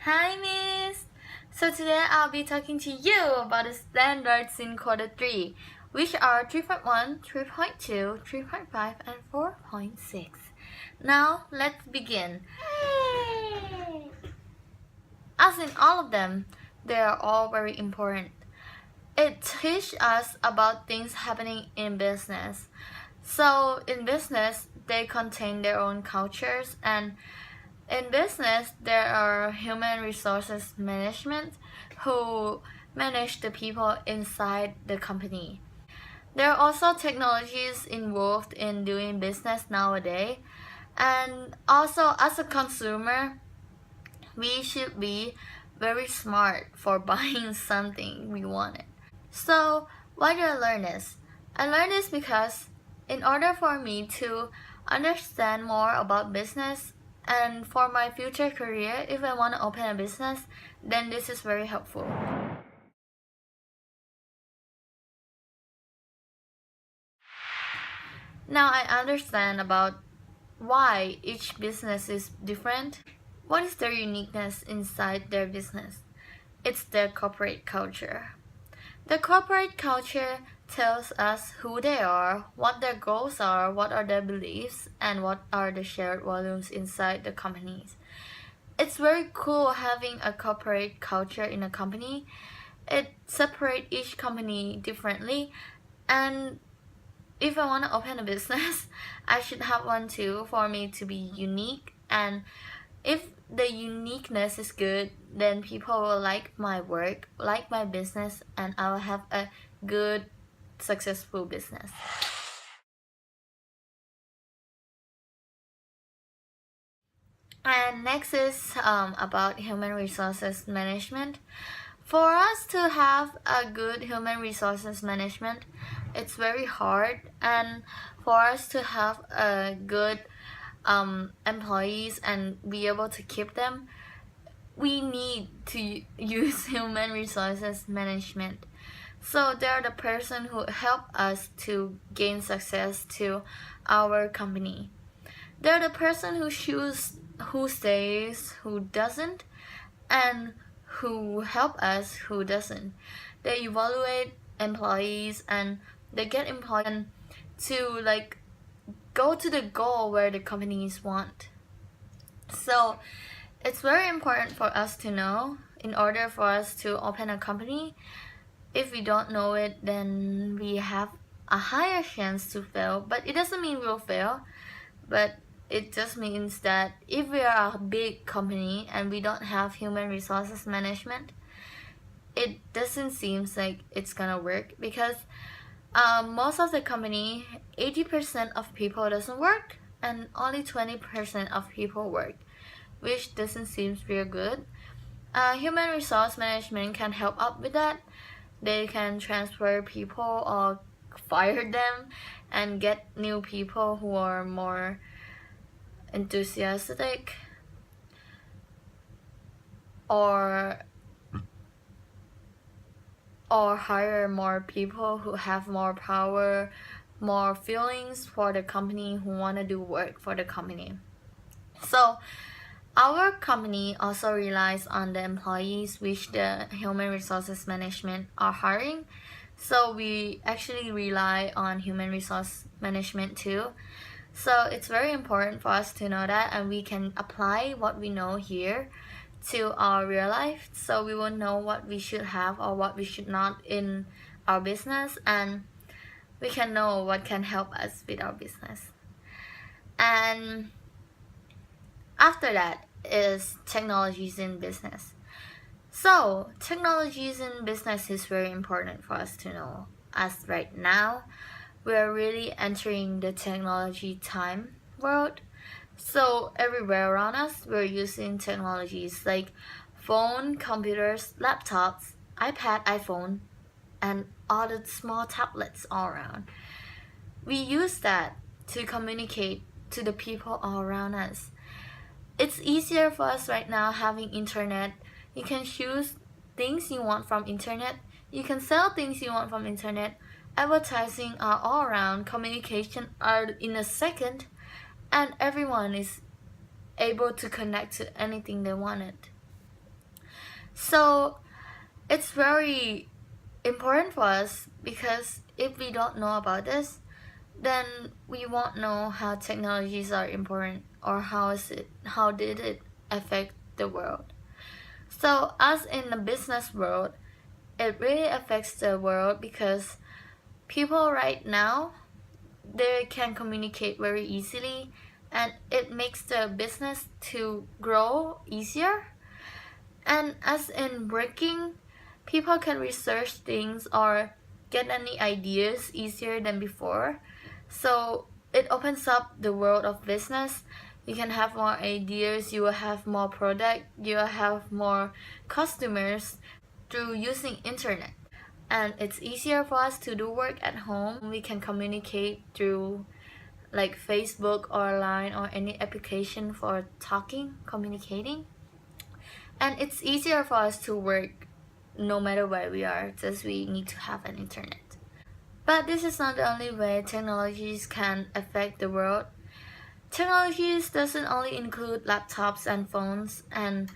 Hi, Miss! So today I'll be talking to you about the standards in quarter 3, which are 3.1, 3.2, 3.5, and 4.6. Now, let's begin. As in all of them, they are all very important. It teaches us about things happening in business. So, in business, they contain their own cultures, and in business, there are human resources management who manage the people inside the company. There are also technologies involved in doing business nowadays, and also as a consumer, we should be very smart for buying something we wanted. So, why did I learn this? I learned this because in order for me to understand more about business and for my future career, if I want to open a business, then this is very helpful. Now I understand about why each business is different. What is their uniqueness inside their business? It's their corporate culture. The corporate culture tells us who they are, what their goals are, what are their beliefs, and what are the shared values inside the companies. It's very cool having a corporate culture in a company. It separates each company differently, and if I want to open a business, I should have one too for me to be unique. And if the uniqueness is good, then people will like my work, like my business, and I will have a good, successful business. And next is about human resources management. For us to have a good human resources management, it's very hard, and for us to have a good employees and be able to keep them, we need to use human resources management. So they're the person who help us to gain success to our company. They're the person who choose who stays, who doesn't, and who help us, who doesn't. They evaluate employees and they get employees to go to the goal where the companies want. So it's very important for us to know in order for us to open a company. If we don't know it, then we have a higher chance to fail, but it doesn't mean we'll fail, but it just means that if we are a big company and we don't have human resources management, it doesn't seem like it's gonna work because most of the company, 80% of people doesn't work and only 20% of people work, which doesn't seem real good. Human resource management can help out with that. They can transfer people or fire them and get new people who are more enthusiastic or hire more people who have more power, more feelings for the company, who want to do work for the company. So our company also relies on the employees which the human resources management are hiring. So we actually rely on human resource management too. So it's very important for us to know that, and we can apply what we know here to our real life, so we will know what we should have or what we should not in our business, and we can know what can help us with our business. And after that is technologies in business. So technologies in business is very important for us to know, as right now we're really entering the technology time world. So everywhere around us, we're using technologies like phone, computers, laptops, iPad, iPhone, and all the small tablets all around. We use that to communicate to the people all around us. It's easier for us right now having internet. You can choose things you want from internet. You can sell things you want from internet. Advertising are all around. Communication are in a second, and everyone is able to connect to anything they wanted. So it's very important for us because if we don't know about this, then we won't know how technologies are important or how did it affect the world. So as in the business world, it really affects the world because people right now, they can communicate very easily, and it makes the business to grow easier. And as in working, people can research things or get any ideas easier than before. So it opens up the world of business. You can have more ideas, you will have more product, you will have more customers through using internet. And it's easier for us to do work at home. We can communicate through like Facebook or Line or any application for talking, communicating. And it's easier for us to work no matter where we are, just we need to have an internet. But this is not the only way technologies can affect the world. Technologies doesn't only include laptops and phones and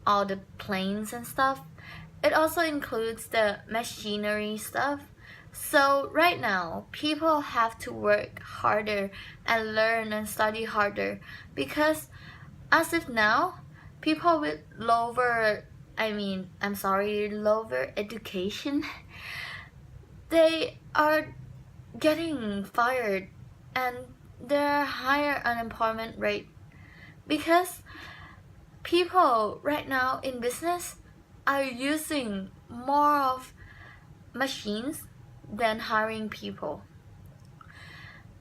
all the planes and stuff. It also includes the machinery stuff. So right now, people have to work harder and learn and study harder because as of now, people with lower education, they are getting fired and their higher unemployment rate because people right now in business are using more of machines than hiring people.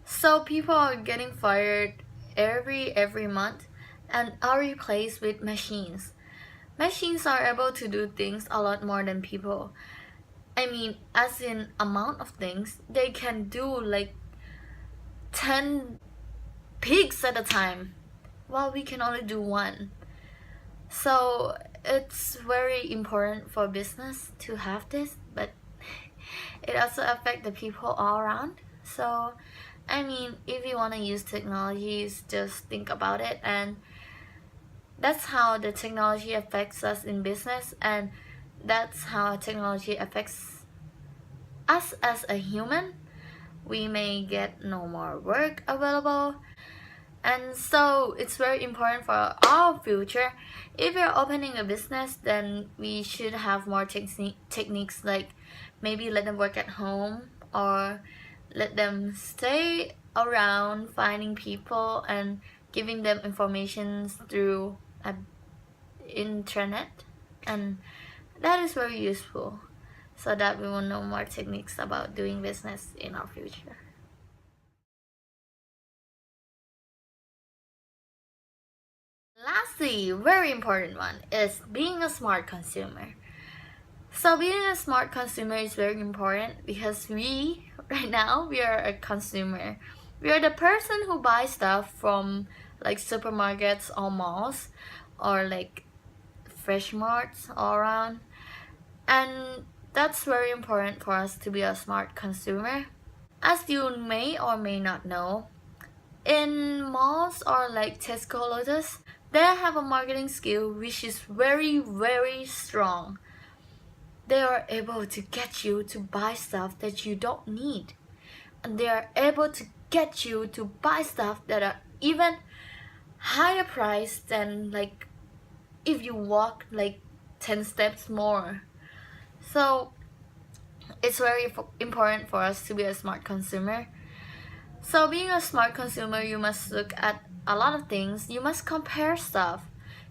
So people are getting fired every month and are replaced with machines. Machines are able to do things a lot more than people. As in amount of things, they can do like 10 pigs at a time, while we can only do one. So it's very important for business to have this, but it also affects the people all around. So if you want to use technologies, just think about it, and that's how the technology affects us in business, and that's how technology affects us as a human. We may get no more work available, and so it's very important for our future. If you're opening a business, then we should have more techniques, like maybe let them work at home or let them stay around finding people and giving them information through internet, and that is very useful so that we will know more techniques about doing business in our future. Lastly, very important one is being a smart consumer. So being a smart consumer is very important because right now, we are a consumer. We are the person who buys stuff from like supermarkets or malls or like fresh marts all around. And that's very important for us to be a smart consumer. As you may or may not know, in malls or like Tesco Lotus, they have a marketing skill which is very strong. They are able to get you to buy stuff that you don't need, and they are able to get you to buy stuff that are even higher price than like if you walk like 10 steps more. So it's very important for us to be a smart consumer. So being a smart consumer, you must look at a lot of things. You must compare stuff.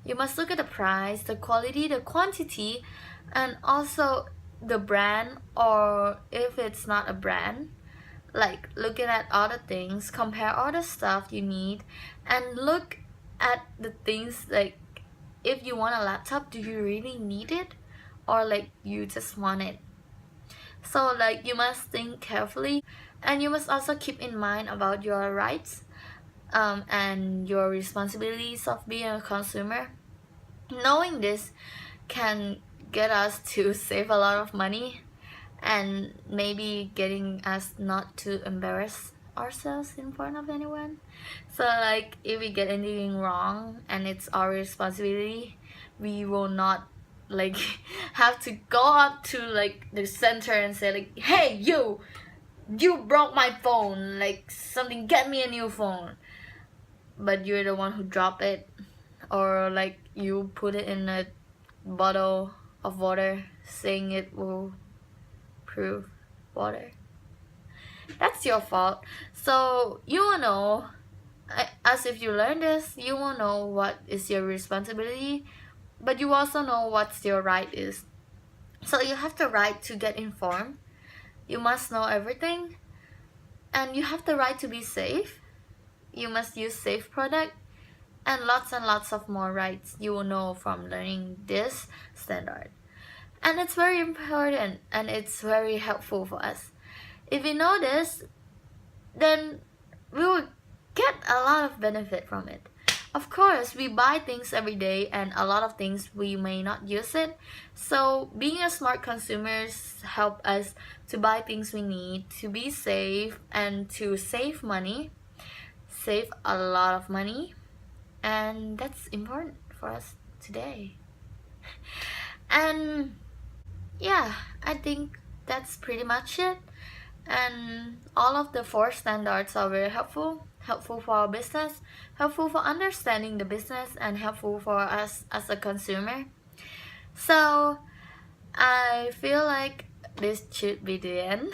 You must look at the price, the quality, the quantity, and also the brand, or if it's not a brand, like looking at other things, compare all the stuff you need, and look at the things like if you want a laptop, do you really need it, or like you just want it? So like you must think carefully, and you must also keep in mind about your rights and your responsibilities of being a consumer. Knowing this can get us to save a lot of money and maybe getting us not to embarrass ourselves in front of anyone. So like if we get anything wrong and it's our responsibility, we will not like have to go up to like the center and say like, hey, you broke my phone, like something, get me a new phone. But you're the one who dropped it, or like you put it in a bottle of water saying it will prove water. That's your fault. So you will know, as if you learn this, you will know what is your responsibility, but you also know what's your right is. So you have the right to get informed, you must know everything, and you have the right to be safe. You must use safe product, and lots of more rights you will know from learning this standard. And it's very important and it's very helpful for us. If we know this, then we will get a lot of benefit from it. Of course, we buy things every day and a lot of things we may not use it. So being a smart consumers help us to buy things we need, to be safe, and to save money. Save a lot of money. And that's important for us today. And yeah, I think that's pretty much it. And all of the 4 standards are very helpful for our business, helpful for understanding the business, and helpful for us as a consumer. So I feel like this should be the end.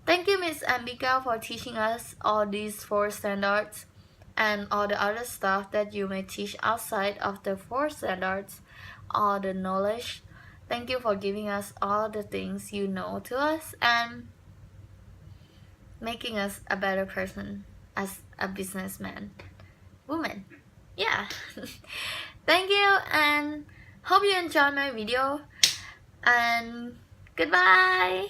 Thank you, Miss Ambika, for teaching us all these 4 standards and all the other stuff that you may teach outside of the 4 standards, all the knowledge. Thank you for giving us all the things you know to us and making us a better person as a businessman, woman. Yeah. Thank you and hope you enjoyed my video and goodbye.